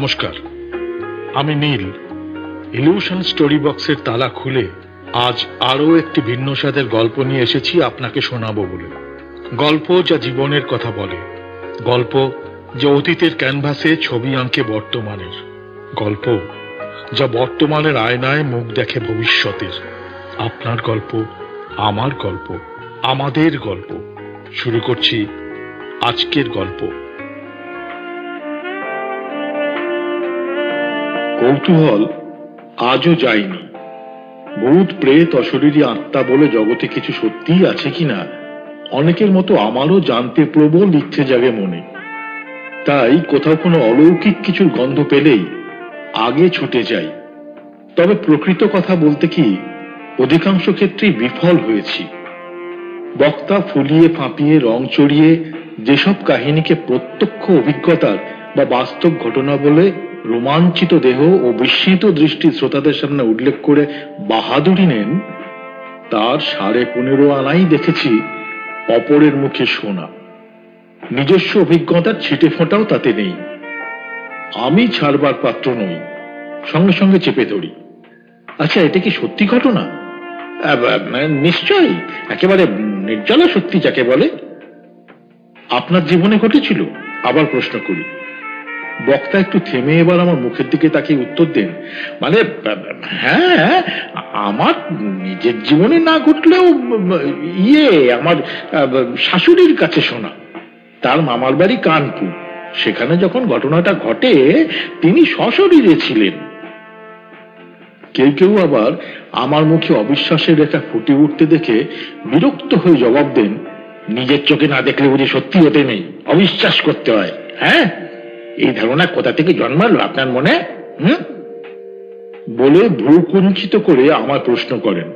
নমস্কার, আমি নীল। Illusion story বক্সের তালা খুলে আজ আরো একটি ভিন্ন স্বাদের গল্প নিয়ে এসেছি আপনাকে শোনাবো বলে। গল্প যা জীবনের কথা বলে, গল্প যা অতীতের ক্যানভাসে ছবি আঁকে বর্তমানের, গল্প যা বর্তমানের আয়নায় মুখ দেখে ভবিষ্যতের। আপনার গল্প, আমার গল্প, আমাদের গল্প। শুরু করছি আজকের গল্প। কৌতূহল আজও যায়নি। ভূত প্রেত অশরীরী আত্মা বলে জগতে কিছু সত্যিই আছে কিনা অনেকের মতো আমারও জানতে প্রবল ইচ্ছে জাগে মনে। তাই কোথাও কোনো অলৌকিক কিছুর গন্ধ পেলেই আগে ছুটে যাই। তবে প্রকৃত কথা বলতে কি, অধিকাংশ ক্ষেত্রেই বিফল হয়েছি। বক্তা ফুলিয়ে ফাঁপিয়ে রং চড়িয়ে যেসব কাহিনীকে প্রত্যক্ষ অভিজ্ঞতার বা বাস্তব ঘটনা বলে রোমাঞ্চিত দেহ ও বিস্মিত দৃষ্টি শ্রোতাদের সামনে উল্লেখ করে বাহাদুরি নেন, তার 15.5 আনাই দেখেছি অপরের মুখে শোনা। নিজস্ব অভিজ্ঞতার ছিটে ফোঁটাও তাতে নেই। আমি ছাড়বার পাত্র নই, সঙ্গে সঙ্গে চেপে ধরি। আচ্ছা, এটা কি সত্যি ঘটনা? নিশ্চয়ই, একেবারে নির্জলা সত্যি যাকে বলে। আপনার জীবনে ঘটেছিল? আবার প্রশ্ন করি। বক্তা একটু থেমে এবার আমার মুখের দিকে তাকিয়ে উত্তর দেন, মানে হ্যাঁ, আমার নিজের জীবনে না ঘটলেও আমার শাশুড়ির কাছে শোনা। তার মামার বাড়ি কানপুর, সেখানে যখন ঘটনাটা ঘটে তিনি সশরীরে ছিলেন। কেউ কেউ আবার আমার মুখে অবিশ্বাসের রেখা ফুটে উঠতে দেখে বিরক্ত হয়ে জবাব দেন, নিজের চোখে না দেখলে বুঝি সত্যি হতে নেই, অবিশ্বাস করতে হয়। হ্যাঁ, এই ধারণা কোথা থেকে জন্মালো আপনার মনে? বলে ভ্রু কুঞ্চিত করে আমার প্রশ্ন করেন,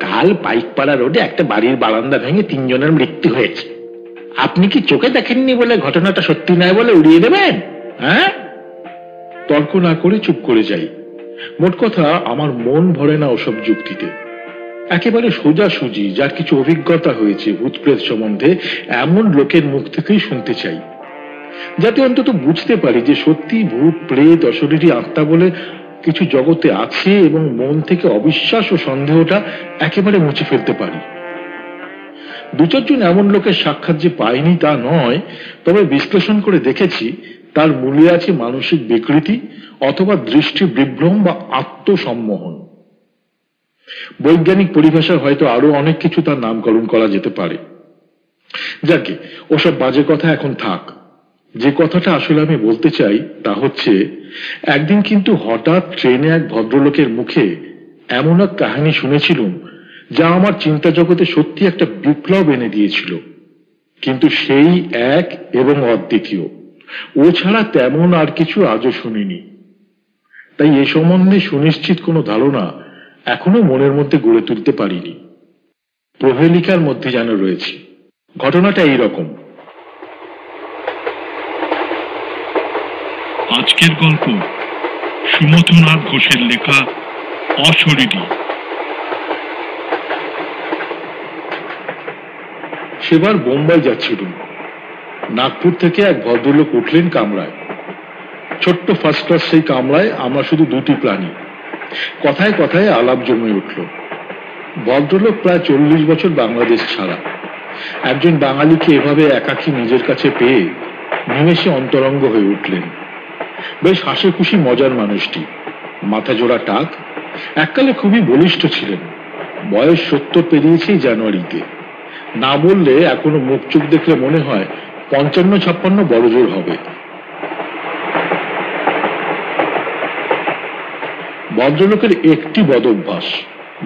কাল পাইকপাড়া রোডে একটা বাড়ির বারান্দা ভেঙে 3 জনের মৃত্যু হয়েছে। আপনি কি চোখে দেখেননি বলে ঘটনাটা সত্যি নয় বলে উড়িয়ে দেবেন? হ্যাঁ, তর্ক না করে চুপ করে যাই। মোট কথা, আমার মন ভরে না ওসব যুক্তিতে। একেবারে সোজাসুজি যার কিছু অভিজ্ঞতা হয়েছে ভূত প্রেত সম্বন্ধে এমন লোকের মুখ থেকেই শুনতে চাই, যাতে অন্তত বুঝতে পারি যে সত্যি ভূত প্রেত অশরীরী আত্মা বলে কিছু জগতে আছে এবং মন থেকে অবিশ্বাস ও সন্দেহটা একেবারে মুছে ফেলতে পারি। 2-4 জন এমন লোকের সাক্ষাৎ যে পাইনি তা নয়, তবে বিশ্লেষণ করে দেখেছি তার মূলে আছে মানসিক বিকৃতি অথবা দৃষ্টি বিভ্রম বা আত্মসম্মোহন। বৈজ্ঞানিক পরিভাষায় হয়তো আরো অনেক কিছু তার নামকরণ করা যেতে পারে। যাকে ওসব বাজে কথা এখন থাক। যে কথাটা আসলে আমি বলতে চাই তা হচ্ছে, একদিন কিন্তু হঠাৎ ট্রেনে এক ভদ্রলোকের মুখে এমন এক কাহিনী শুনেছিলাম যা আমার চিন্তা জগতে সত্যি একটা বিপ্লব এনে দিয়েছিল। কিন্তু সেই এক এবং অদ্বিতীয়। ও ছাড়া তেমন আর কিছু আজও শুনিনি। তাই এ সম্বন্ধে সুনিশ্চিত কোনো ধারণা এখনো মনের মধ্যে গড়ে তুলতে পারিনি। প্রহেলিকার মধ্যে যেন রয়েছে। ঘটনাটা এইরকম। আজকের গল্প সুমথনাথ ঘোষের লেখা অশরীরী। সেবার বোম্বাই যাচ্ছিলুম। নাগপুর থেকে এক ভদ্রলোক উঠলেন কামরায়। ছোট্ট ফার্স্ট ক্লাস সেই কামরায় আমরা শুধু 2টি প্রাণী। কথায় কথায় আলাপ জমে উঠল। ভদ্রলোক প্রায় 40 বছর বাংলাদেশ ছাড়া। একজন বাঙালিকে এভাবে একাকী নিজের কাছে পেয়ে নিমেষে অন্তরঙ্গ হয়ে উঠলেন। বেশ হাসি খুশি মজার মানুষটি। মাথা জোড়া টাক। এককালে খুবই বলিষ্ঠ ছিলেন। বয়স 70 পেরিয়েছে জানুয়ারিতে। না বললে এখনো মুখ চোখ দেখলে মনে হয় 55-56 বড় জোর হবে। ভদ্রলোকের একটি বদ অভ্যাস,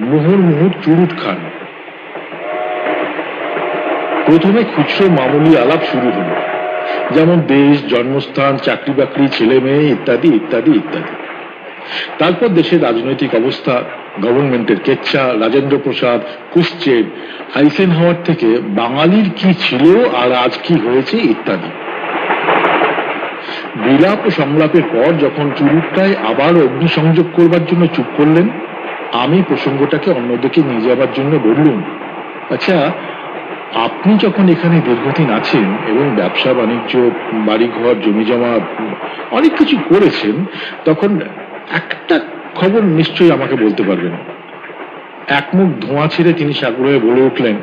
মুহুর্মুহুর চুরুট খান। প্রথমে খুচরো মামুলি আলাপ শুরু হল, যেমন দেশ, জন্মস্থান, চাকরি বাকরি, ছেলে মেয়ে ইত্যাদি ইত্যাদি ইত্যাদি। তারপর দেশের রাজনৈতিক অবস্থা, গভর্নমেন্টের কেচ্ছা, রাজেন্দ্র প্রসাদ, কুশ্চেভ, হাইসেনহাওয়ার থেকে বাঙালির কি ছিল আর আজ কি হয়েছে ইত্যাদি। বিলাপ ও সংলাপের পর যখন চুরুটটায় আবার অগ্নিসংযোগ করবার জন্য চুপ করলেন, আমি প্রসঙ্গটাকে অন্যদিকে নিয়ে যাবার জন্য বললুম, আচ্ছা, আপনি যখন এখানে দীর্ঘদিন আছেন এবং ব্যবসা বাণিজ্য, বাড়িঘর, জমিজমা অনেক কিছু করেছেন, তখন একটা খবর নিশ্চয়ই আমাকে বলতে পারবেন। এক মুখ ধোঁয়া ছেড়ে তিনি সাগ্রহে বলে উঠলেন,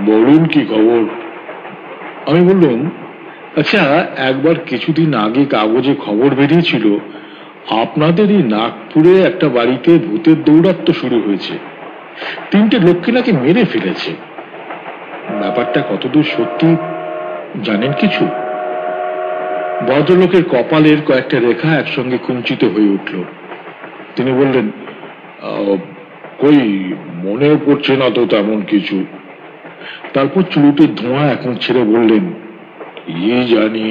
বলুন কি খবর? আমি বললাম, আচ্ছা, একবার কিছুদিন আগে কাগজে খবর বেরিয়েছিল আপনাদের এই নাগপুরে একটা বাড়িতে ভূতের দৌরাত্ম্য শুরু হয়েছে, 3টে লোককে নাকি মেরে ফেলেছে। ব্যাপারটা কতদূর সত্যি জানেন কিছু? ভদ্রলোকের কপালের কয়েকটা রেখা একসঙ্গে কুঞ্চিত হয়ে উঠল। তিনি বললেন, কই মনে পড়ছে না তো তেমন কিছু। তারপর চুলুটের ধোঁয়া এখন ছেড়ে বললেন, জানি,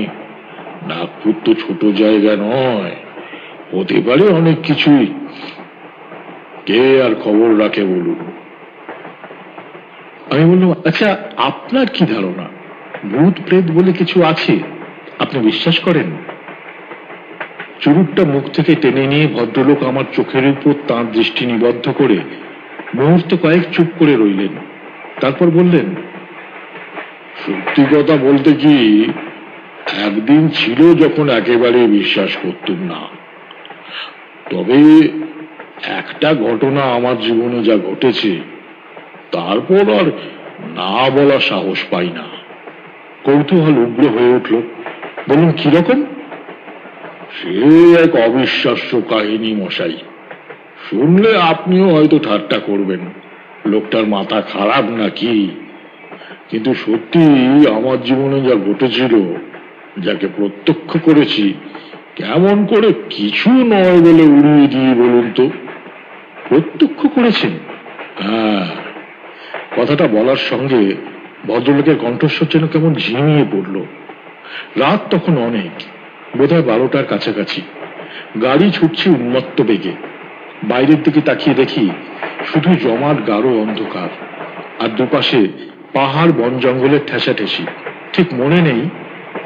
নাগপুর তো ছোট জায়গা নয়, হতে পারে অনেক কিছুই। কে আর খবর রাখে বলুন। আমি বললাম, আচ্ছা, আপনার কি ধারণা, ভূত প্রেত বলে কিছু আছে? আপনি বিশ্বাস করেন? চুরুটটা মুখ থেকে টেনে নিয়ে ভদ্রলোক আমার চোখের উপর তাঁর দৃষ্টি নিবদ্ধ করে মুহূর্তে কয়েক চুপ করে রইলেন। তারপর বললেন, সত্যি কথা বলতে কি, একদিন ছিল যখন একেবারে বিশ্বাস করতুম না। তবে একটা ঘটনা আমার জীবনে যা ঘটেছে, তারপর আর না বলা সাহস পাই না। কৌতূহল উগ্র হয়ে উঠল। বলুন, কিরকম? সে এক অবিশ্বাস্য কাহিনী মশাই, শুনলে আপনিও হয়তো ঠাট্টা করবেন, লোকটার মাথা খারাপ নাকি। কিন্তু সত্যি আমার জীবনে যা ঘটেছিল, যাকে প্রত্যক্ষ করেছি, কেমন করে কিছু নয় বলে উড়িয়ে দিয়ে বলুন তো। প্রত্যক্ষ করেছেন? হ্যাঁ। কথাটা বলার সঙ্গে ভদ্রলোকের কণ্ঠস্বর যেন কেমন ঝিমিয়ে পড়ল। রাত তখন অনেক, বোধহয় 12টার কাছাকাছি। গাড়ি ছুটছে উন্মত্ত বেগে। বাইরের দিকে তাকিয়ে দেখি শুধু জমাট গাঢ় অন্ধকার, আর দুপাশে পাহাড়, বন জঙ্গলের ঠেসাঠেসি। ঠিক মনে নেই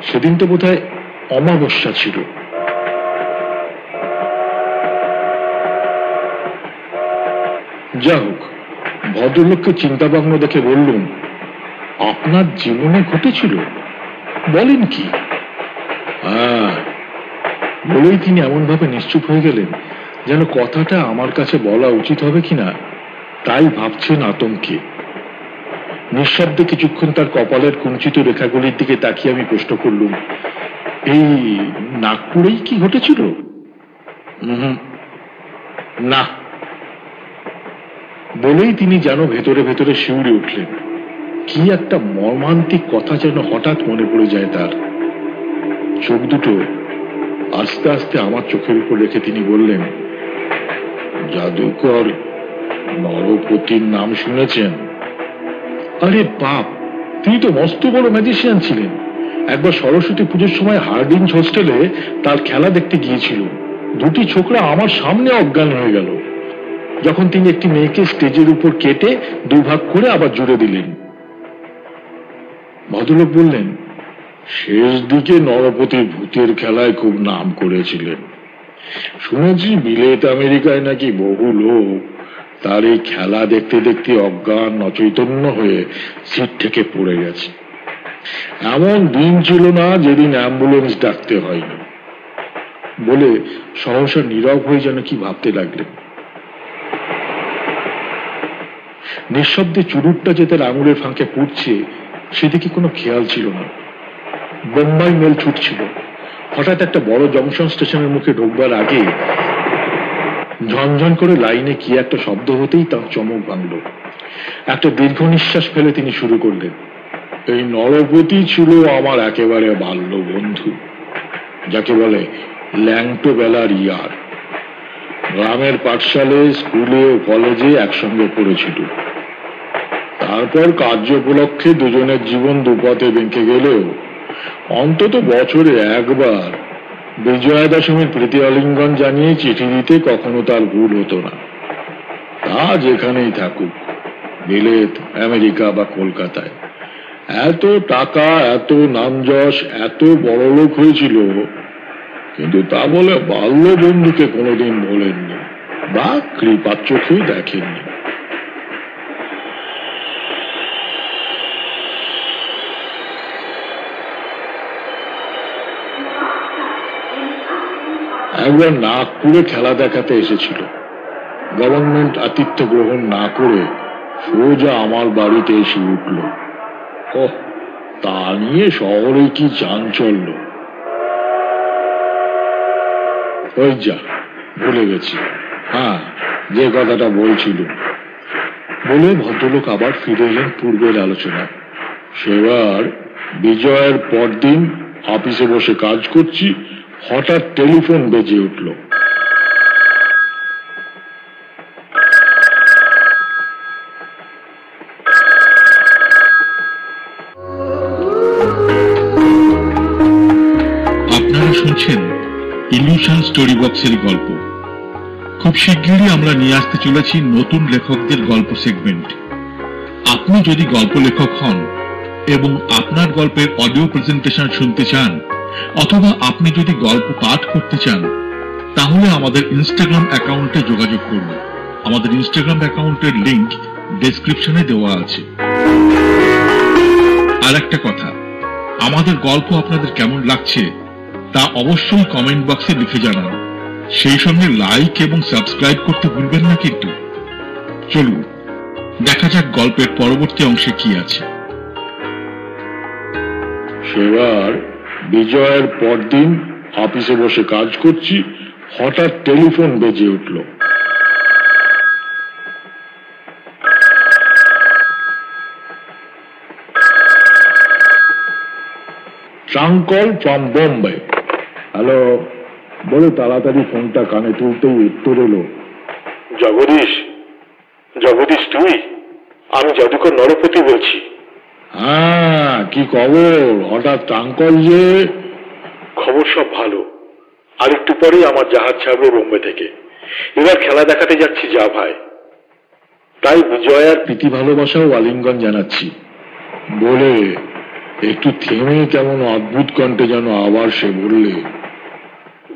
সেদিন তো বোধহয় অমাবস্যা ছিল। যা হোক, ভদ্রলোককে চিন্তাভাবন দেখে বললুম, আপনার জীবনে ঘটেছিল? বলেন কি? হ্যাঁ। বলেই তিনি এমন ভাবে নিশ্চুপ হয়ে গেলেন যেন কথাটা আমার কাছে বলা উচিত হবে কিনা তাই ভাবছেন আতঙ্কে। নিঃশব্দে কিছুক্ষণ তার কপালের কুঞ্চিত রেখাগুলির দিকে তাকিয়ে আমি প্রশ্ন করলুম, এই নাগপুরেই কি ঘটেছিল? না। বলেই তিনি যেন ভেতরে ভেতরে শিউরে উঠলেন। কি একটা মর্মান্তিক কথা যেন হঠাৎ মনে পড়ে যায় তার। চোখ দুটো আস্তে আস্তে আমার চোখের উপর রেখে তিনি বললেন, জাদুকর নরপতির নাম শুনেছেন? আরে বাপ, তিনি তো মস্ত বড় ম্যাজিশিয়ান ছিলেন। একবার সরস্বতী পুজোর সময় হার্ডিঞ্জ হোস্টেলে তার খেলা দেখতে গিয়েছিল। 2টি ছোকরা আমার সামনে অজ্ঞান হয়ে গেল যখন তিনি একটি মেয়েকে স্টেজের উপর কেটে 2 ভাগ করে আবার জুড়ে দিলেন। ভদ্রলোক বললেন, শেষ দিকে নরপতির ভূতের খেলায় খুব নাম করেছিলেন। শুনেছি বিলেত আমেরিকায় নাকি বহু লোক তার এই খেলা দেখতে দেখতে অজ্ঞান অচৈতন্য হয়ে সিট থেকে পড়ে গেছে। এমন দিন ছিল না যেদিন অ্যাম্বুলেন্স ডাকতে হয়নি। বলে সহসা নীরব হয়ে যেন কি ভাবতে লাগলেন। নিঃশব্দে চুরুটটা যে তার আঙুলের ফাঁকে পুড়ছে সেদিকে কোনো খেয়াল ছিল না। বোম্বাই মেল ছুটছিল। হঠাৎ একটা বড় জংশন স্টেশনের মুখে ঢুকবার আগে ঝনঝন করে লাইনে কি একটা শব্দ হতেই তার চমক ভাঙল। একটা দীর্ঘ নিঃশ্বাস ফেলে তিনি শুরু করলেন, এই নরপতি ছিল আমার একেবারে বাল্য বন্ধু, যাকে বলে ল্যাংটো বেলার ইয়ার। গ্রামের পাঠশালে, স্কুলে ও কলেজে একসঙ্গে পড়েছিল। তারপর কার্য উপলক্ষে দুজনের জীবন দুপথে বেঁকে গেলেও অন্তত বছরে একবার বিজয়া দশমীর প্রীতি আলিঙ্গন জানিয়ে চিঠি দিতে কখনো তার ভুল হতো না। তা যেখানেই থাকুক, বিলেত, আমেরিকা বা কলকাতায়, এত টাকা, এত নামযশ, এত বড়লোক হয়েছিল, কিন্তু তা বলে বাল্য বন্ধুকে কোনোদিন বলেননি বা কৃপার চোখেও দেখেননি। একবার নাগপুরে খেলা দেখাতে এসেছিল। গভর্নমেন্ট আতিথ্য গ্রহণ না করে সোজা আমার বাড়িতে এসে উঠল। ওহ, তা নিয়ে শহরে কি চাঞ্চল্য! ওই যা, ভুলে গেছি। হ্যাঁ, যে কথাটা বলছিল। বলে ভদ্রলোক আবার ফিরে এলেন পূর্বের আলোচনায়। সেবার বিজয়ের পরদিন অফিসে বসে কাজ করছি, হঠাৎ টেলিফোন বেজে উঠল। আপনারা শুনছেন ইলিউশন স্টোরি বক্সের গল্প। খুব শিগগিরই আমরা নিয়ে আসতে চলেছি নতুন লেখকদের গল্প সেগমেন্ট। আপনি যদি গল্প লেখক হন এবং আপনার গল্পের অডিও প্রেজেন্টেশন শুনতে চান, অথবা আপনি যদি গল্প পাঠ করতে চান, তাহলে আমাদের ইনস্টাগ্রাম অ্যাকাউন্টে যোগাযোগ করুন। আমাদের ইনস্টাগ্রাম অ্যাকাউন্টের লিংক ডেসক্রিপশনে দেওয়া আছে। আর একটা কথা, আমাদের গল্প আপনাদের কেমন লাগছে তা অবশ্যই কমেন্ট বক্সে লিখে জানান। সেই সঙ্গে লাইক এবং সাবস্ক্রাইব করতে ভুলবেন না কিন্তু। চলুন দেখা যাক গল্পের পরবর্তী অংশে কি আছে। সেবার বিজয়ের পরদিন অফিসে বসে কাজ করছি, হঠাৎ টেলিফোন বেজে উঠল। Trunk call from Bombay. Hello, বলে তাড়াতাড়ি ফোনটা কানে তুলতেই উত্তর এলো, জগদীশ, জগদীশ তুই? আমি জাদুকর নরপতি বলছি। হ্যাঁ, কি খবর? হঠাৎ ট্রাঙ্ক কল যে? খবর সব ভালো। আর একটু পরেই আমার জাহাজ ছাড়বে বোম্বে থেকে। এবার খেলা দেখাতে যাচ্ছি যা ভাই। তাই বিজয়ার প্রীতি ভালোবাসা ও আলিঙ্গন জানাচ্ছি। বলে একটু থেমে কেমন অদ্ভুত কণ্ঠে যেন আবার সে বললে,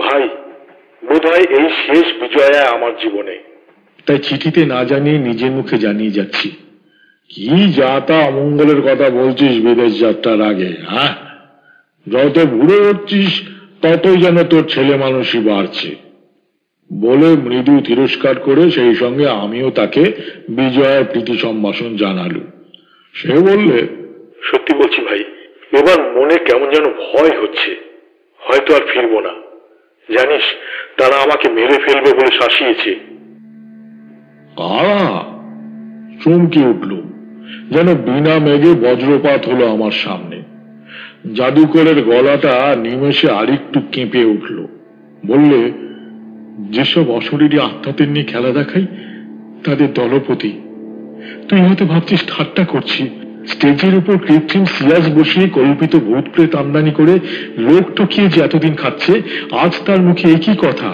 ভাই, বোধহয় এই শেষ বিজয়া আমার জীবনে। তাই চিঠিতে না জানিয়ে নিজের মুখে জানিয়ে যাচ্ছি। কি যা তা অমঙ্গলের কথা বলছিস বিদেশ যাত্রার আগে? হ্যাঁ, যত বুড়ো হচ্ছিস ততই যেন তোর ছেলে মানুষই বাড়ছে। বলে মৃদু তিরস্কার করে সেই সঙ্গে আমিও তাকে বিজয়ের প্রীতি সম্ভাষণ জানালুম। সে বললে, সত্যি বলছি ভাই, এবার মনে কেমন যেন ভয় হচ্ছে। হয়তো আর ফিরবো না। জানিস, তারা আমাকে মেরে ফেলবে বলে শাসিয়েছে। কারা? চমকে উঠলুম, যেন বিনা মেঘে বজ্রপাত হলো আমার সামনে। জাদুকরের গলাটা নিমেষে আরেকটু কেঁপে উঠল। বললে, যেসব অশরীরী আত্মাদের নিয়ে খেলা দেখাই তাদের দলপতি। তুই হয়তো ভাবছিস ঠাট্টা করছি। স্টেজের উপর কৃত্রিম সিয়াজ বসিয়ে কল্পিত ভূত প্রেত আমদানি করে লোক ঠকিয়ে যে এতদিন খাচ্ছে, আজ তার মুখে একই কথা।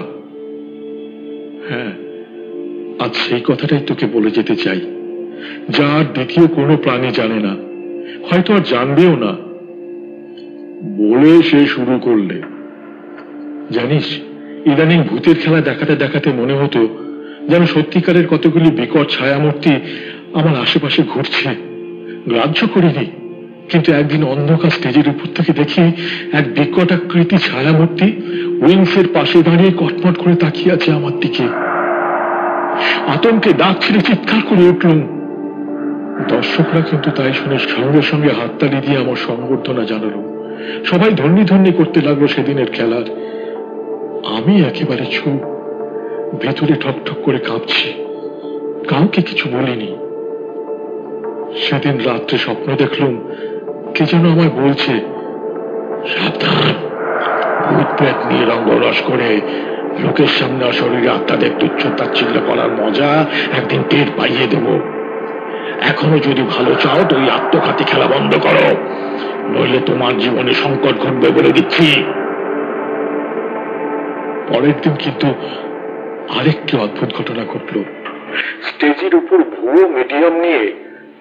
হ্যাঁ, আজ সেই কথাটাই তোকে বলে যেতে চাই, যা আর দ্বিতীয় কোনো প্রাণী জানে না, হয়তো আর জানবেও না। বলে সে শুরু করলে, জানিস, ইদানিং ভূতের খেলা দেখাতে দেখাতে মনে হতো যেন সত্যিকারের কতগুলি বিকট ছায়ামূর্তি আমার আশেপাশে ঘুরছে। গ্রাহ্য করিনি, কিন্তু একদিন অন্ধকার স্টেজের উপর থেকে দেখি এক বিকট আকৃতি ছায়ামূর্তি উইংসের পাশে দাঁড়িয়ে কটমট করে তাকিয়ে আছে আমার দিকে। আতঙ্কে ডাক ছেড়ে চিৎকার করে উঠলুম। দর্শকরা কিন্তু তাই শুনে সঙ্গে সঙ্গে হাততালি দিয়ে আমার সংবর্ধনা জানালো। সবাই ধন্যি ধন্যি করতে লাগলো সেদিনের খেলার। আমি একেবারে চুপ, ভেতরে ঠকঠক করে কাঁপছি। কাউকে কিছু বলিনি। সেদিন রাত্রে স্বপ্ন দেখলুম কে যেন আমায় বলছে, সাবধান, ভূত প্রেত নিয়ে রঙ্গরস করে লোকের সামনে অশরীরে আত্মাদের তুচ্ছ তাচ্ছিল্য করার মজা একদিন টের পাইয়ে দেব। এখনো যদি ভালো চাও তো ওই আত্মঘাতী খেলা বন্ধ করো, নইলে তোমার জীবনে সংকট ঘটবে বলে দিচ্ছি। পরের দিন কিন্তু আরেকটি অদ্ভুত ঘটনা ঘটল। স্টেজের উপর ভুয়ো মিডিয়াম নিয়ে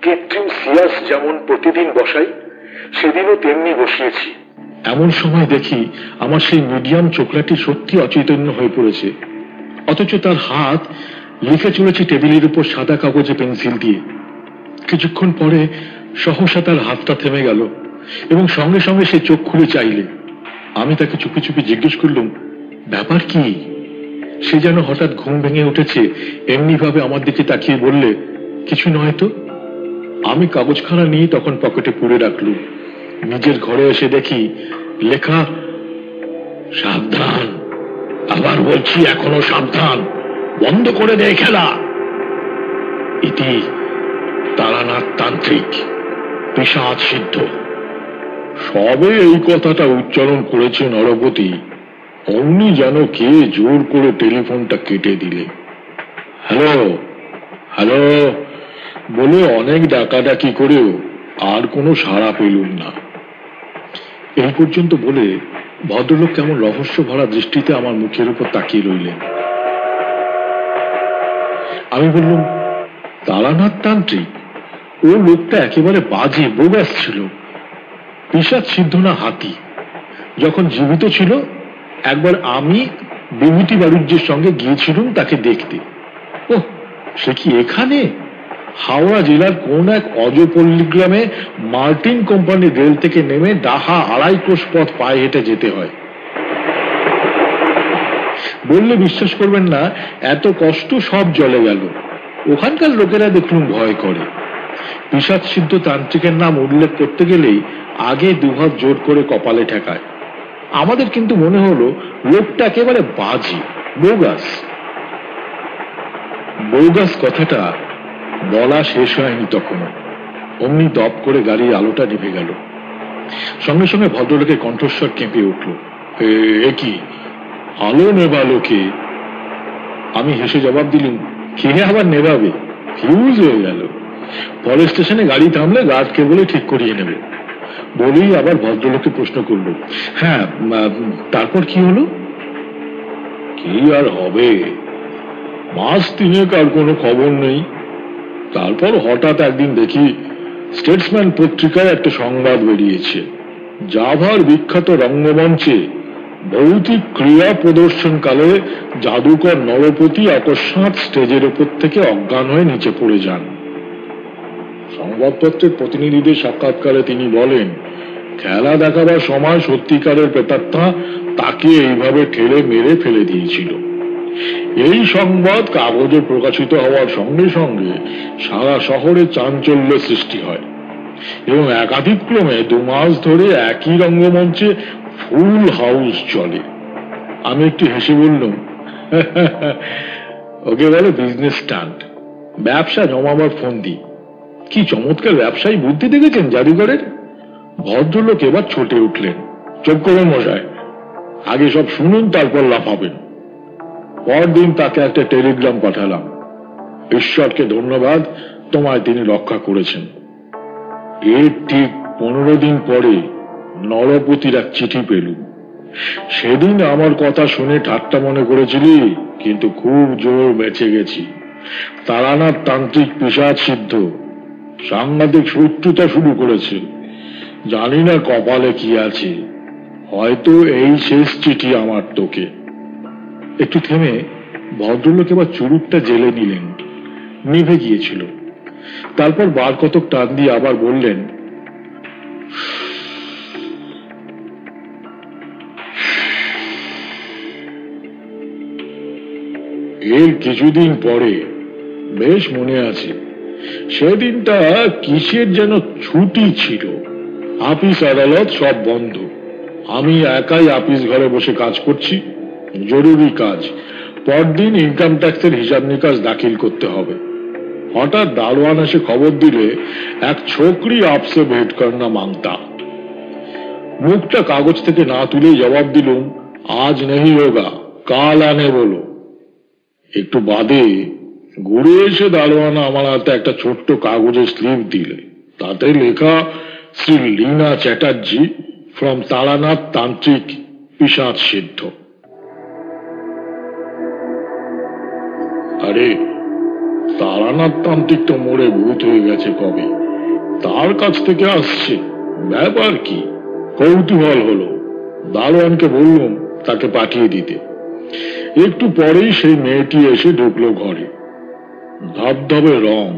কৃত্রিম সিয়াস যেমন প্রতিদিন বসাই, সেদিনও তেমনি বসিয়েছি। এমন সময় দেখি আমার সেই মিডিয়াম চোখলাটি সত্যি অচৈতন্য হয়ে পড়েছে, অথচ তার হাত লিখে চলেছে টেবিলের উপর সাদা কাগজে পেন্সিল দিয়ে। কিছুক্ষণ পরে সহসা তার হাতটা থেমে গেল এবং সঙ্গে সঙ্গে সে চোখ খুলে চাইলে। আমি তাকে চুপি চুপি জিজ্ঞেস করলুম, ব্যাপার কি? সে যেন হঠাৎ ঘুম ভেঙে উঠেছে, এমনি ভাবে আমার দিকে তাকিয়ে বললে, কিছু নয় তো। আমি কাগজখানা নিয়ে তখন পকেটে পুরে রাখলুম। নিজের ঘরে এসে দেখি লেখা, সাবধান, আবার বলছি এখনো সাবধান, বন্ধ করে দে খেলা। ইতি তারানাথ তান্ত্রিক, পিশাচ সিদ্ধ। সবে এই কথাটা উচ্চারণ করেছে নরপতি, অমনি যেন কে জোর করে টেলিফোনটা কেটে দিলে। হ্যালো হ্যালো বলে অনেক ডাকাডাকি করেও আর কোনো সাড়া পেলুম না। এই পর্যন্ত বলে ভদ্রলোক কেমন রহস্য ভরা দৃষ্টিতে আমার মুখের উপর তাকিয়ে রইলেন। আমি বললাম, তারানাথ তান্ত্রিক? ও লোকটা একেবারে বাজে, বোগাস ছিল। পিশাচ সিদ্ধ না হাতি। যখন জীবিত ছিল একবার আমি বিভূতি বাণিজ্যের সঙ্গে গিয়েছিলাম তাকে দেখতে। ও, সে কি এখানে? হাওড়া জেলার কোন এক অজপল্লী গ্রামে মার্টিন কোম্পানির রেল থেকে নেমে ডাহা 2.5 ক্রোশ পথ পায়ে হেঁটে যেতে হয়। বললে বিশ্বাস করবেন না, এত কষ্ট সব জলে গেল। ওখানকার লোকেরা দেখুন ভয় করে। পিশাচ সিদ্ধ তান্ত্রিকের নাম উল্লেখ করতে গেলেই আগে দুহাত জোর করে কপালে ঠেকায়। আমাদের কিন্তু মনে হলো লোকটা একেবারে বাজি, বোগাস। বোগাস কথাটা বলা শেষ হয়নি তখনও, অমনি দপ করে গাড়ির আলোটা নিভে গেল। সঙ্গে সঙ্গে ভদ্রলোকের কণ্ঠস্বর কেঁপে উঠল, এ কি, আলো নেভালো কে? আমি হেসে জবাব দিলুম, কে আবার নেভাবে, ফিউজ হয়ে গেল। পরের স্টেশনে গাড়ি থামলে গার্ডকে বলে ঠিক করিয়ে নেব। বলেই আবার ভদ্রলোককে প্রশ্ন করল, হ্যাঁ তারপর কি হলো? কি আর হবে, মাস তিনেক আর কোনো খবর নেই। তারপর হঠাৎ একদিন দেখি স্টেটসম্যান পত্রিকায় একটা সংবাদ বেরিয়েছে, জাভার বিখ্যাত রঙ্গমঞ্চে ভৌতিক ক্রিয়া প্রদর্শনকালে জাদুকর নরপতি অকস্মাৎ স্টেজের উপর থেকে অজ্ঞান হয়ে নিচে পড়ে যান। সংবাদপত্রের প্রতিনিধিদের সাক্ষাৎকারে তিনি বলেন, খেলা দেখাবার সময় সত্যিকারের প্রেতাত্মা তাকে এইভাবে ঠেলে মেরে ফেলে দিয়েছিল। এই সংবাদ কাগজে প্রকাশিত হওয়ার সঙ্গে সঙ্গে সারা শহরে চাঞ্চল্যের সৃষ্টি হয় এবং একাধিক্রমে 2 মাস ধরে একই রঙ্গমঞ্চে ফুল হাউস চলে। আমি একটু হেসে বললাম, ওকে বলে বিজনেস স্টান্ট, ব্যবসা জমাবার ফন্দি। কি চমৎকার ব্যবসায়ী বুদ্ধি দেখেছেন জাদুঘরের। ভদ্রলোক এবার ছুটে উঠলেন, চুপ করুন মশাই, আগে সব শুনুন তারপর লাফাবেন। পরদিন তাকে একটা টেলিগ্রাম পাঠালাম, ঈশ্বরকে ধন্যবাদ, তোমায় তিনি রক্ষা করেছেন। এর ঠিক 15 দিন পরে নরপতির এক চিঠি পেলুম। সেদিন আমার কথা শুনে ঠাট্টা মনে করেছিলি, কিন্তু খুব জোর বেঁচে গেছি। তারানাথ তান্ত্রিক পিশাচ সিদ্ধ, সাংঘাতিক শত্রুতা শুরু করেছে। জানি না কপালে কি আছে, হয়তো এই শেষ চিঠি আমার তোকে। একটু থেমে ভদ্রলোক এবার চুরুটটা জেলে নিলেন, নিভে গিয়েছিল। তারপর বার কতক টান দিয়ে আবার বললেন, এর কিছুদিন পরে, বেশ মনে আছে, সেদিনটা কিসের যেন ছুটি ছিল, আপিস আদালত সব বন্ধ। আমি একাই আপিস ঘরে বসে কাজ করছি, জরুরি কাজ। পরদিন ইনকাম ট্যাক্সের হিসাব নিকাশ দাখিল করতে হবে। হঠাৎ দারোয়ান এসে খবর দিলে এক ছোকরি আপসে ভেট করনা মাংতা। মুখটা কাগজ থেকে না তুলে জবাব দিলুম, আজ নেই হোগা, কাল আনে বলো। একটু বাদে ঘুরে এসে দারোয়ান আমার হাতে একটা ছোট্ট কাগজের স্লিপ দিলে, তাতে লেখা, শ্রী লীনা চ্যাটার্জি ফ্রম তারানাথ তান্ত্রিক, পিশাচ সিদ্ধ। আরে, তারানাথ তান্ত্রিক তো মরে ভূত হয়ে গেছে কবে, তার কাছ থেকে আসছে, ব্যাপার কি? কৌতূহল হলো। দারোয়ানকে বললাম তাকে পাঠিয়ে দিতে। একটু পরেই সেই মেয়েটি এসে ঢুকলো ঘরে। ধবধবে রং,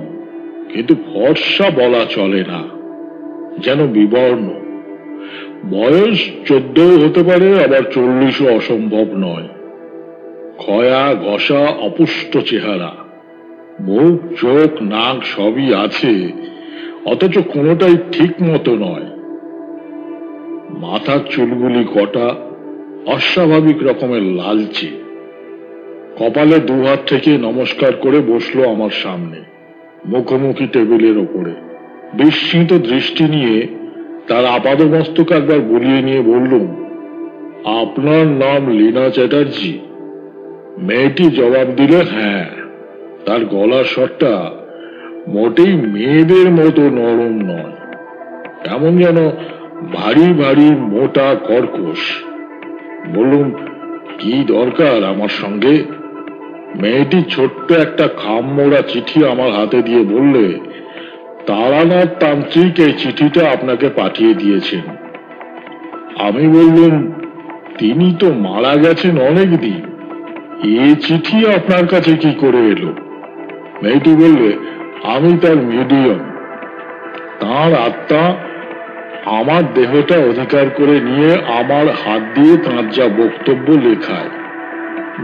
কিন্তু ফর্সা বলা চলে না, যেন বিবর্ণ। বয়স 14 হতে পারে, আবার 40ও অসম্ভব নয়। খয়া ঘষা অপুষ্ট চেহারা, মুখ চোখ নাক সবই আছে, অথচ কোনোটাই ঠিক মতো নয়। মাথার চুলগুলি কটা, অস্বাভাবিক রকমের লালচে। কপালে দুহাত থেকে নমস্কার করে বসলো আমার সামনে, মুখোমুখি টেবিলের ওপরে। বিস্মিত দৃষ্টি নিয়ে তার আপাদমস্তক একবার বুলিয়ে নিয়ে বললুম, আপনার নাম লীনা চ্যাটার্জি? মেয়েটি জবাব দিল, হ্যাঁ। তার গলার স্বরটা মোটেই মেয়েদের মতো নরম নয়, কেমন যেন ভারী ভারী মোটা কর্কশ। বললুম, কি দরকার আমার সঙ্গে? মেয়েটি ছোট্ট একটা খামমোড়া চিঠি আমার হাতে দিয়ে বললে, তারানাথ তান্ত্রিক এই চিঠিটা আপনাকে পাঠিয়ে দিয়েছেন। আমি বললুম, তিনি তো মারা গেছেন অনেক দিন, এই চিঠি আপনার কাছে কি করে এলো? মেয়েটি বললে, আমি তার মিডিয়াম। তাঁর আত্মা আমার দেহটা অধিকার করে নিয়ে আমার হাত দিয়ে তাঁর যা বক্তব্য লেখায়,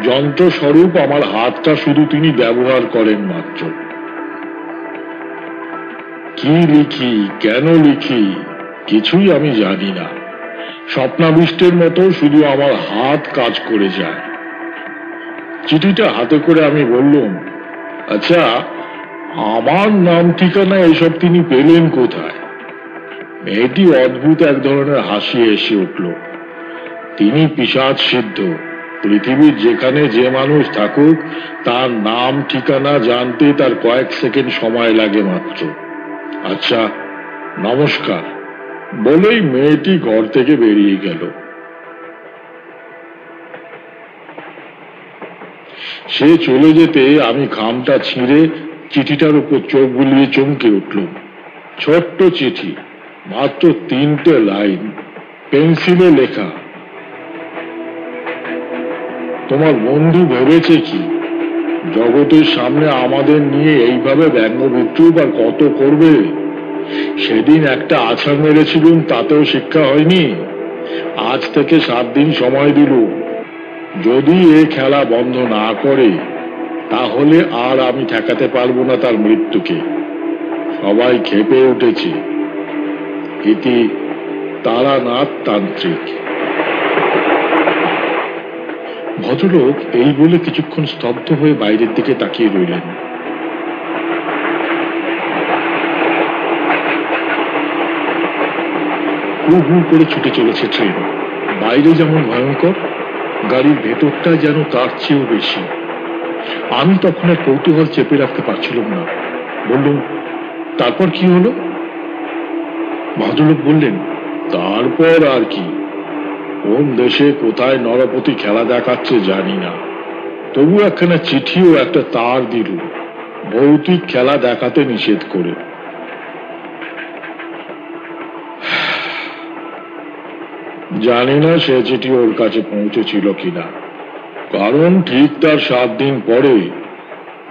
যন্ত্রস্বরূপ আমার হাতটা শুধু তিনি ব্যবহার করেন মাত্র। কি লিখি, কেন লিখি, কিছুই আমি জানি না। স্বপ্নাবিষ্টের মতো শুধু আমার হাত কাজ করে যায়। চিঠিটা হাতে করে আমি বললুম, আচ্ছা, আমার নাম ঠিকানা এসব তিনি পেলেন কোথায়? মেয়েটি অদ্ভুত এক ধরনের হাসি এসে উঠল। তিনি পিশাচ সিদ্ধ। পৃথিবীর যেখানে যে মানুষ থাকুক, তার নাম ঠিকানা জানতে তার কয়েক সেকেন্ড সময় লাগে মাত্র। আচ্ছা, নমস্কার বলেই মেয়েটি ঘর থেকে বেরিয়ে গেল। সে চলে যেতে আমি খামটা ছিঁড়ে চিঠিটার উপর চোখ বুলিয়ে চমকে উঠলুম। ছোট্ট চিঠি, মাত্র 3টে লাইন, পেন্সিলে লেখা। তোমার বন্ধু ভেবেছে কি জগতের সামনে আমাদের নিয়ে এইভাবে ব্যঙ্গ বিদ্রুপ আর কত করবে? সেদিন একটা আছাড় মেরেছিলুম, তাতেও শিক্ষা হয়নি। আজ থেকে 7 দিন সময় দিলুম। যদি এ খেলা বন্ধ না করে, তাহলে আর আমি ঠেকাতে পারবো না তার মৃত্যুকে। সবাই ক্ষেপে উঠেছে। ইতি তারানাথ তান্ত্রিক। ভদ্রলোক এই বলে কিছুক্ষণ স্তব্ধ হয়ে বাইরের দিকে তাকিয়ে রইলেন। হু হু করে ছুটে চলেছে ট্রেন। বাইরে যেমন ভয়ঙ্কর, গাড়ির ভেতরটা যেন তার চেয়েও বেশি। আমি তখন আর কৌতূহল চেপে রাখতে পারছিলাম না। বললুম, তারপর কি হলো? ভদ্রলোক বললেন, তারপর আর কি? কোন দেশে কোথায় নরপতি খেলা দেখাচ্ছে জানি না, তবু একখানা চিঠি ও একটা তার দিল ভৌতিক খেলা দেখাতে নিষেধ করে। জানি না সে চিঠি ওর কাছে পৌঁছেছিল কিনা, কারণ ঠিক তার 7 দিন পরে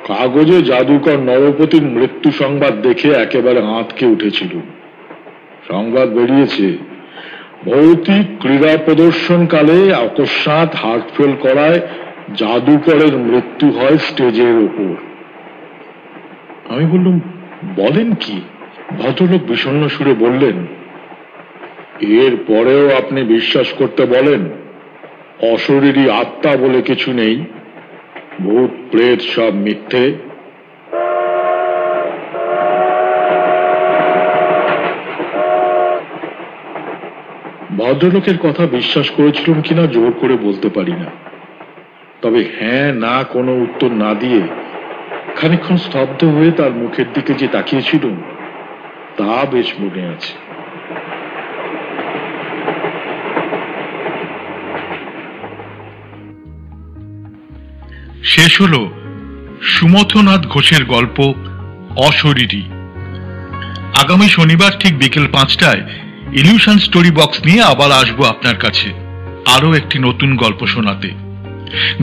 কাগজে জাদুকর নরপতির মৃত্যু সংবাদ দেখে একেবারে আঁতকে উঠেছিল। সংবাদ বেরিয়েছে, ভৌতিক ক্রীড়া প্রদর্শনকালে অকস্মাৎ হার্ট ফেল করায় জাদুকরের মৃত্যু হয় স্টেজের ওপর। আমি বললাম, বলেন কি? ভদ্রলোক বিষণ্ণ সুরে বললেন, এর পরেও আপনি বিশ্বাস করতে বলেন? অশরীরী আত্মা বলে কিছু নেই, ভূত প্রেত সব মিথ্যে। ভদ্রলোকের কথা বিশ্বাস করেছিলাম কিনা জোর করে বলতে পারি না, তবে হ্যাঁ না কোনো উত্তর না দিয়ে খানিকক্ষণ স্তব্ধ হয়ে তার মুখের দিকে যে তাকিয়েছিলাম তা বেশ মনে আছে। শেষ হল সুমথনাথ ঘোষের গল্প অশরীরী। আগামী শনিবার ঠিক বিকেল 5টায় ইলিউশন স্টোরি বক্স নিয়ে আবার আসবো আপনার কাছে আরো একটি নতুন গল্প শোনাতে।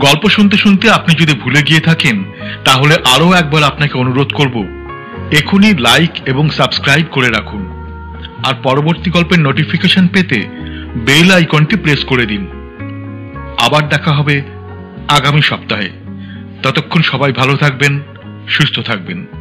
গল্প শুনতে শুনতে আপনি যদি ভুলে গিয়ে থাকেন, তাহলে আরো একবার আপনাকে অনুরোধ করব, এখনই লাইক এবং সাবস্ক্রাইব করে রাখুন, আর পরবর্তী গল্পের নোটিফিকেশন পেতে বেল আইকনটি প্রেস করে দিন। আবার দেখা হবে আগামী সপ্তাহে। ততক্ষণ সবাই ভালো থাকবেন, সুস্থ থাকবেন।